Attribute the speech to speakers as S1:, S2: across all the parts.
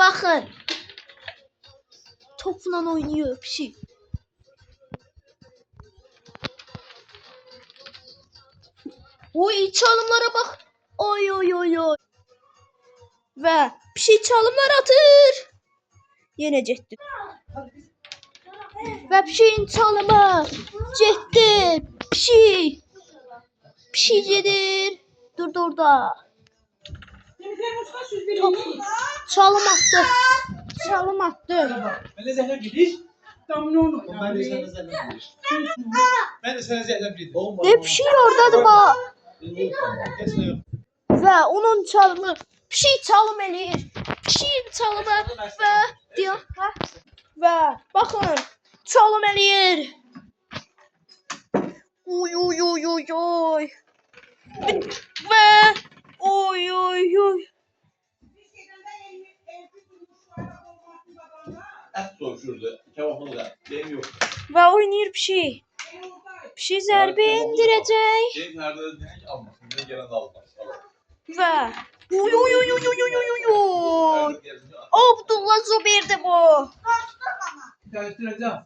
S1: Bakın. Topla oynuyor pişi. Oy çalımlara bak. Oy oy oy oy. Ve pişi çalımlar atır. Yenecektir. Ve pişiğin çalımı. Cettir. Pişi. Pişicidir. Dur orada. Top. Çalım attı. Çalım attı.
S2: Ben de sana gidiş. Tamam onu. Ben de sana gidiş. Ben de sana gidiş.
S1: Ne pişiyor orada bak. Ve onun çalımı. Pişi çalım eləyir. Pişiğin çalımı ve diyor. Ve bakın çalım eləyir. Oy oy oy oy oy. Ve oy oy oy.
S3: Et soğuşurdu. Kebapını da. Benim yok.
S1: Ve oynayır bir şey. Bir şey zərbe indirəcək.
S3: Benim nerede denek almasın. Benim gelen de almaz.
S1: Ve oy oy oy oy oy oy oy oy. Abdullah Zubir'di bu.
S2: Karıştıracağım.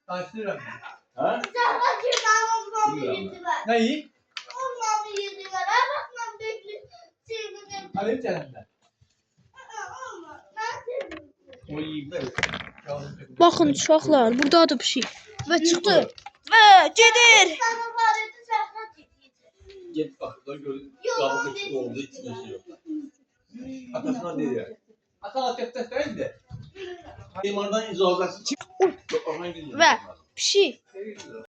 S2: Karıştıracağım.
S3: Ha? Neyi? Alayım canımdan. O iyi be.
S1: Bakın uşaqlar, buradadır bir şey. Ve çıktı. Ve gelir.
S3: Git bak. Da gördüm. Kabuk açık oldu. Hiç bir şey yok. Atasına değil ya. Ata atacak değil de. Limandan izolasyonu çık.
S1: Ve bir şey.